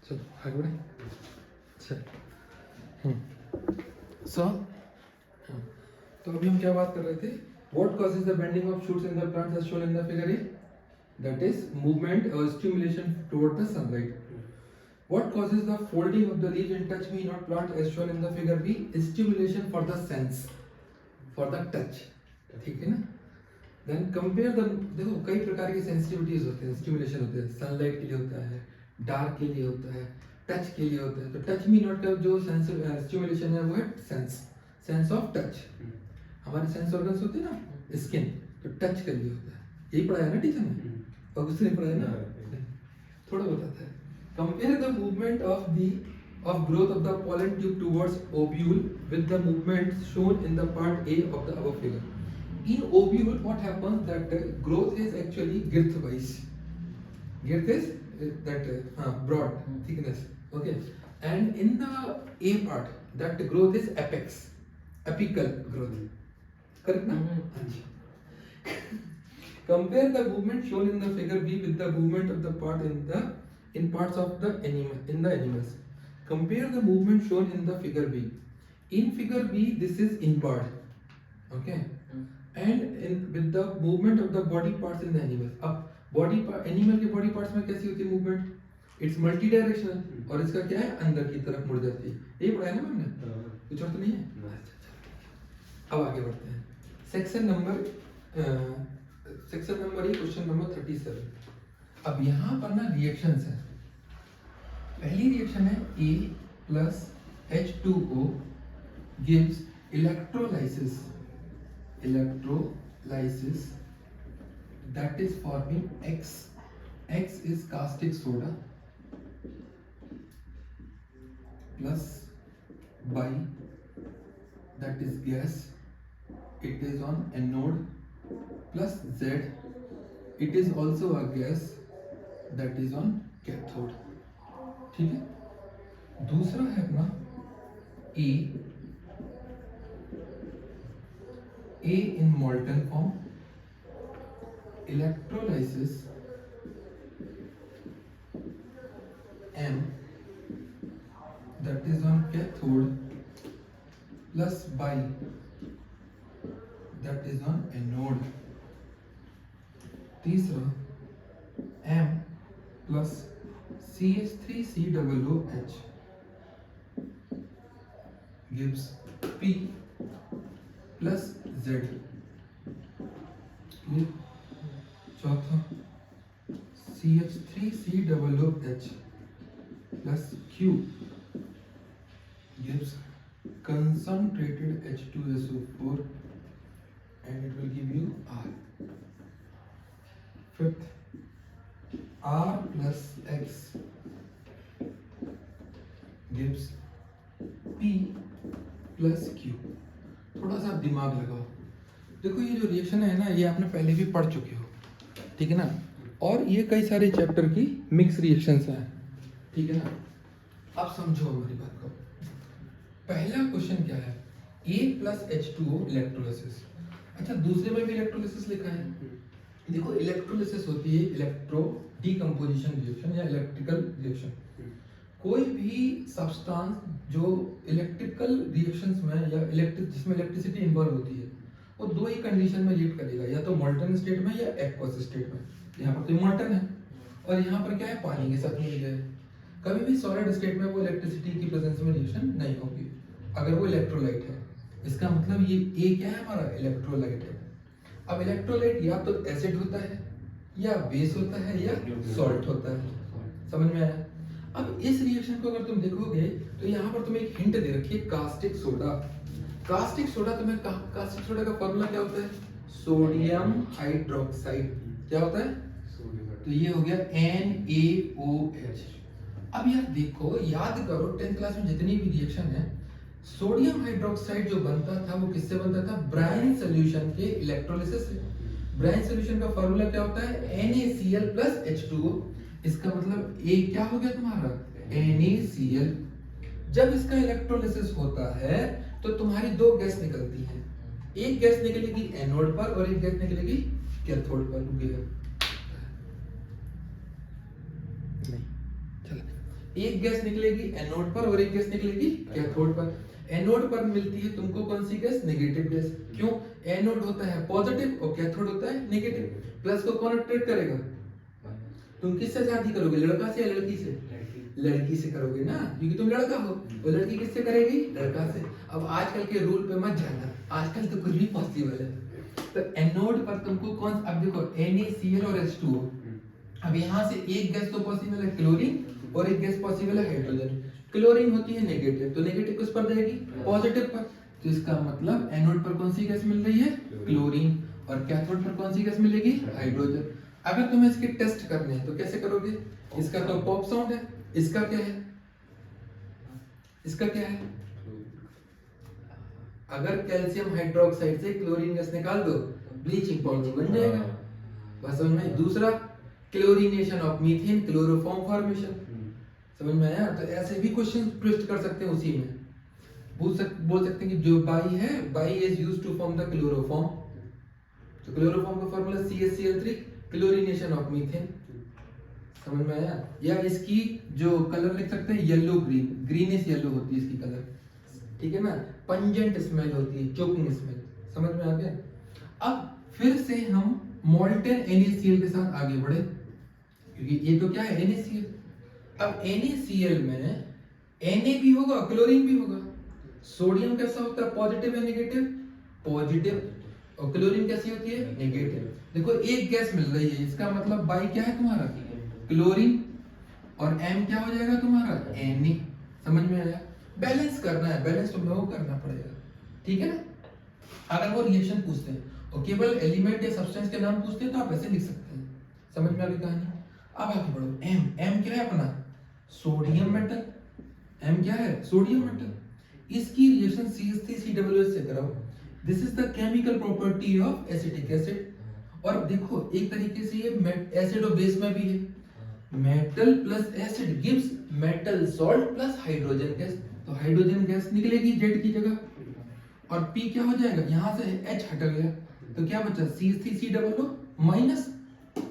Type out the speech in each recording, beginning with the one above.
चलो आगे बढ़े। सो तो अभी हम क्या बात कर रहे थे? What causes the bending of shoots in the plants as shown in the figure A? That is movement or stimulation toward the sunlight. What causes the folding of the leaves in touch me not plant as shown in the figure B? Stimulation for the sense, for the touch. ठीक है ना? Then compare the, देखो कई प्रकार की sensitivities होते हैं, stimulation होते हैं, sunlight के लिए होता है, dark के लिए होता है, touch के लिए होता है। तो touch me not का जो stimulation है वो है sense of touch। हमारे सेंस ऑर्गन्स होते हैं ना, स्किन, तो टच के लिए होता है। यही पढ़ाया ना टीचर ने, और कुछ नहीं पढ़ाया ना, थोड़ा बताता है। Compare the movement of growth of the pollen tube towards ovule with the movement shown in the part A of the above figure. In ovule, what happens that growth is actually girth wise. Girth is that broad thickness, okay. And in the A part, that growth is apical growth. Correct na? Compare the movement shown in the figure B with the movement of the part in parts of the animals. Compare the movement shown in the figure B. In figure B, this is inward, okay, and with the movement of the body parts in the animals. अब animal के body parts में कैसी होती है movement? It's multi-directional, और इसका क्या है, अंदर की तरफ मुड़ जाती है। यही पढ़ाया ना मैंने, कुछ और तो नहीं है। अब आगे बढ़ते हैं। Section number A, question number 37। अब यहाँ पर ना रिएक्शंस है। पहली रिएक्शन है A plus H2O gives electrolysis that is forming X is caustic soda plus by that is gas, it is on anode, plus Z, it is also a gas that is on cathode। ठीक है। दूसरा है अपना A in molten form, electrolysis M that is on cathode plus by that is on anode। तीसरा M plus CH3COOH gives P plus Z। चौथा CH3COOH plus Q gives concentrated H2SO4 and it will give you R। Fifth, R plus X gives P plus Q। थोड़ा सा दिमाग लगाओ। देखो ये जो reaction है ना, ये आपने पहले भी पढ़ चुके हो, ठीक है ना, और ये कई सारे चैप्टर की मिक्स रिएक्शंस हैं, ठीक है ना। अब समझो हमारी बात को। पहला क्वेश्चन क्या है? A plus H2O electrolysis. अच्छा, दूसरे में भी इलेक्ट्रोलिसिस लिखा है। देखो इलेक्ट्रोलिसिस होती है इलेक्ट्रो डीकम्पोजिशन रिएक्शन या इलेक्ट्रिकल रिएक्शन। कोई भी सब्सटेंस जो इलेक्ट्रिकल रिएक्शंस में या जिसमें इलेक्ट्रिसिटी इन्वॉल्व होती है, वो दो ही कंडीशन में लीड करेगा, या तो मोल्टन स्टेट में या एक्वस स्टेट में। यहाँ पर तो मोल्टन है और यहाँ पर क्या है, पानी के साथ मिल गया है। कभी भी सॉलिड स्टेट में वो इलेक्ट्रिसिटी की प्रेजेंस में रिएक्शन नहीं होगी अगर वो इलेक्ट्रोलाइट है। इसका मतलब ये ए क्या है हमारा, इलेक्ट्रोलाइट है। अब इलेक्ट्रोलाइट या तो एसिड होता है या बेस होता है या सॉल्ट होता है। समझ में आया? अब इस रिएक्शन को अगर तुम देखोगे तो यहाँ पर तुम्हें एक हिंट दे रखी है, caustic soda. Caustic soda caustic soda का फॉर्मूला क्या होता है? Sodium hydroxide. क्या होता है? तो ये हो गया NaOH। अब यार देखो, याद करो 10th क्लास में जितनी भी रिएक्शन है, सोडियम हाइड्रोक्साइड जो बनता था वो किससे बनता था? ब्राइन सॉल्यूशन के इलेक्ट्रोलिसिस से। ब्राइन सॉल्यूशन का फॉर्मूला क्या होता है? NaCl plus H2O। इसका मतलब A क्या हो गया तुम्हारा? NaCl। जब इसका इलेक्ट्रोलिसिस होता है तो तुम्हारी दो गैस निकलती हैं। एक गैस निकलेगी एनोड पर और एक गैस निकलेगी कैथोड पर। नहीं, चलो एक गैस निकलेगी एनोड पर और एक गैस निकलेगी कैथोड पर। एनोड पर मिलती है तुमको कौन सी गैस? Negative gas. क्यों? एनोड होता है पॉजिटिव और कैथोड होता है नेगेटिव। प्लस को कौन अट्रैक्ट करेगा? तुम किससे शादी करोगे, लड़का से या लड़की से? लड़की से करोगे ना, क्योंकि तुम लड़का हो। वो लड़की किससे करेगी? लड़का से। अब आजकल के रूल पे मत जाना, आजकल तो कुछ भी पॉसिबल है। तो एनोड पर तुमको कौन, अब देखो NaCl और H2O, अब यहाँ से एक गैस तो पॉसिबल है क्लोरीन और एक गैस पॉसिबल है हाइड्रोजन। क्लोरीन होती है नेगेटिव, तो नेगेटिव किस पर जाएगी? पॉजिटिव पर। तो इसका मतलब एनोड पर कौन सी गैस मिल रही है? क्लोरीन। और कैथोड पर कौन सी गैस मिलेगी? हाइड्रोजन। अगर तुम्हें इसके टेस्ट करने हैं तो कैसे करोगे? इसका तो पॉप साउंड है, इसका क्या है? इसका क्या है? अगर कैल्शियम हाइड्रोक्साइड से क्लोरीन गैस निकाल दो, ब्लीचिंग पाउडर बन जाएगा। बस समझ में? दूसरा, chlorination of methane, chloroform formation. समझ में आया? तो ऐसे भी क्वेश्चन ट्विस्ट कर सकते हैं उसी में। बोल सकते हैं कि जो बाई है, by is used to form the chloroform. तो क्लोरोफॉर्म का formula CaCl3, chlorination of methane. समझ में आया? या इसकी जो कलर लिख सकते हैं येलो ग्रीन, ग्रीनिश येलो होती है इसकी कलर, ठीक है ना। पंजेंट स्मेल होती है, चोकिंग स्मेल। समझ में आ गया? अब फिर से हम मोल्टेन NaCl के साथ आगे बढ़े, क्योंकि ये तो क्या है? NaCl। अब NaCl में Na भी होगा, क्लोरीन भी होगा। सोडियम कैसा होता है? पॉजिटिव या नेगेटिव? पॉजिटिव। और क्लोरीन कैसी होती है? नेगेटिव। देखो एक गैस मिल रही है, इसका मतलब बाई क्या है तुम्हारा? क्लोरीन। और M क्या हो जाएगा तुम्हारा? Na। समझ में आया? बैलेंस करना है, बैलेंस तुम्हें वो करना पड़ेगा, ठीक है ना। अगर वो रिएक्शन पूछते हैं और केवल एलिमेंट या सब्सटेंस के नाम पूछते हैं तो आप ऐसे लिख सकते हैं। समझ में आ गई कहानी? अब आगे बढ़ो। M क्या है अपना? Sodium metal. M क्या है? Sodium metal. इसकी रिएक्शन CH3COOH से कराओ। This is the chemical property of acetic acid. और देखो एक तरीके से ये एसिड और बेस में भी है। Metal plus acid gives metal salt plus hydrogen gas. तो हाइड्रोजन गैस निकलेगी Z की जगह, और P क्या हो जाएगा? यहाँ से H हट गया, तो क्या बचा? CH3COO minus.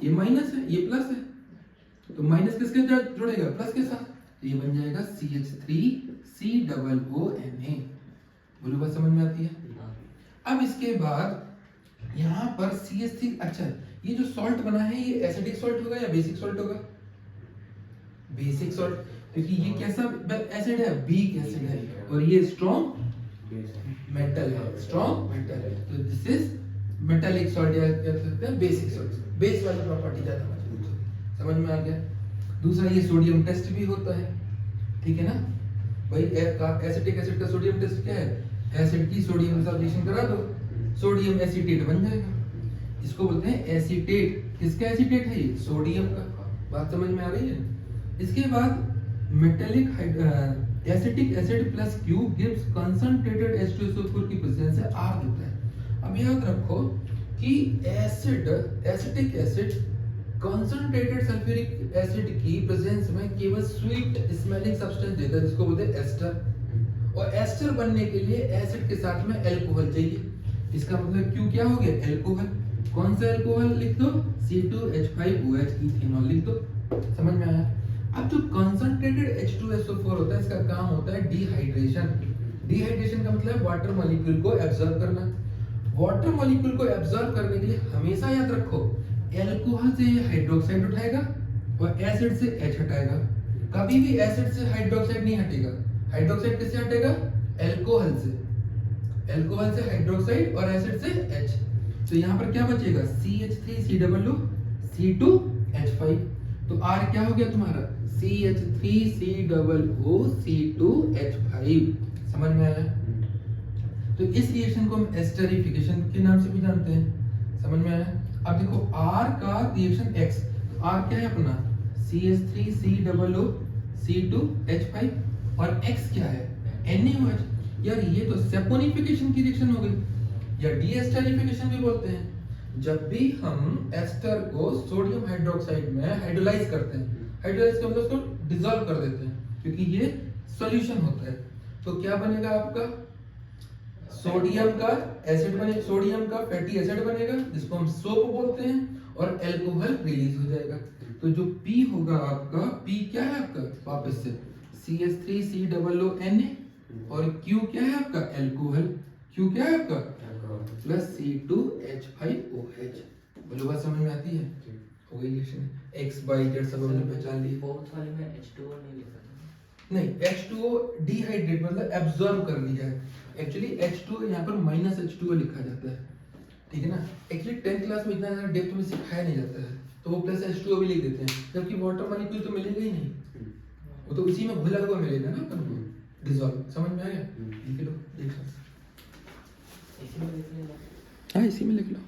ये माइनस है, ये प्लस है, तो माइनस किसके साथ जुड़ेगा? प्लस के साथ। तो ये बन जाएगा CH3COONA। बोलो बात समझ में आती है? अब इसके बाद यहाँ पर CH3, अच्छा ये जो सॉल्ट बना है ये एसिडिक सॉल्ट होगा या बेसिक सॉल्ट होगा? बेसिक सॉल्ट, क्योंकि ये कैसा एसिड है? वीक एसिड है, और ये स्ट्रॉन्ग मेटल है, स्ट्रॉन्ग मेटल है। तो दिस इज मेटालिक सॉल्ट या कह सकते हैं बेसिक सॉल्ट। बेस वाली प्रॉपर्टी ज्यादा मजबूत होती है। समझ में आ गया? दूसरा, ये सोडियम टेस्ट भी होता है, ठीक है ना भाई। एसिटिक एसिड का सोडियम टेस्ट क्या है? एसिड की सोडियम के साथ रिएक्शन करा दो, सोडियम एसीटेट बन जाएगा। इसको बोलते हैं एसीटेट। किसका एसीटेट है ये? सोडियम का। बात समझ में आ रही है? इसके बाद metallic acetic acid plus Q gives concentrated H2SO4 की प्रेजेंस से R देता है। अब याद रखो कि acetic acid concentrated sulphuric acid की प्रेजेंस में केवल स्वीट स्मेलिंग सब्सटेंस देता है, जिसको बोलते हैं एस्टर। और एस्टर बनने के लिए एसिड के साथ में अल्कोहल चाहिए। इसका मतलब Q क्या हो गया? अल्कोहल। कौन सा अल्कोहल लिख दो? C2H5OH, इथेनॉल लिख दो। समझ में आया? अब जो कंसंट्रेटेड H2SO4 होता है, इसका काम होता है डिहाइड्रेशन। डिहाइड्रेशन का मतलब वाटर मॉलिक्यूल को एब्जॉर्ब करना। वाटर मॉलिक्यूल को एब्जॉर्ब करने के लिए हमेशा याद रखो, अल्कोहल से हाइड्रोक्साइड उठाएगा और एसिड से H हटाएगा। कभी भी एसिड से हाइड्रोक्साइड नहीं हटेगा। हाइड्रोक्साइड किससे हटेगा? अल्कोहल से। अल्कोहल से हाइड्रोक्साइड और एसिड से H। तो यहाँ पर क्या बचेगा? CH3COO C2H5। तो R क्या हो गया तुम्हारा? CH3COO C2H5। समझ में आया? तो इस रिएक्शन को हम एस्टरिफिकेशन के नाम से भी जानते हैं। समझ में आया? अब देखो R का रिएक्शन X, तो R क्या है अपना? CH3COO C2H5 और X क्या है? NaOH। यार ये तो सैपोनिफिकेशन की रिएक्शन हो गई, या डीएस्टरिफिकेशन भी बोलते हैं। जब भी हम एस्टर को सोडियम हाइड्रोक्साइड में हाइड्रोलाइज करते हैं, हाइड्रोलाइज का मतलब उसको डिसॉल्व कर देते हैं, क्योंकि ये सॉल्यूशन होता है, तो क्या बनेगा आपका? सोडियम का एसिड बने, सोडियम का फैटी एसिड बनेगा, जिसको हम सोप बोलते हैं। और अल्कोहल रिलीज हो जाएगा। तो जो P होगा आपका, P क्या है आपका वापस से CH3COONA, और Q क्या है आपका अल्कोहल, Q क्या है आपका प्लस C2H5OH। बोलो बात समझ में आती है? हो गई रिएक्शन, X Y Z सब हमने पहचान ली। फोर्थ वाले में H2O नहीं लिखा था। नहीं, H2O डिहाइड्रेट मतलब एब्जॉर्ब कर लिया है। एक्चुअली H2O यहाँ पर माइनस H2O लिखा जाता है, ठीक है ना। एक्चुअली 10th क्लास में इतना ज़्यादा डेप्थ में सिखाया नहीं जाता है, तो वो प्लस H2O भी लिख देते हैं, जबकि वाटर मॉलिक्यूल तो मिलेगा ही नहीं, वो तो इसी में घुला हुआ मिलेगा ना अपन को, डिसॉल्व। समझ में आ गया? लिख लो, देख लो। इसी में लिख लेना। हाँ, इसी में लिख लो।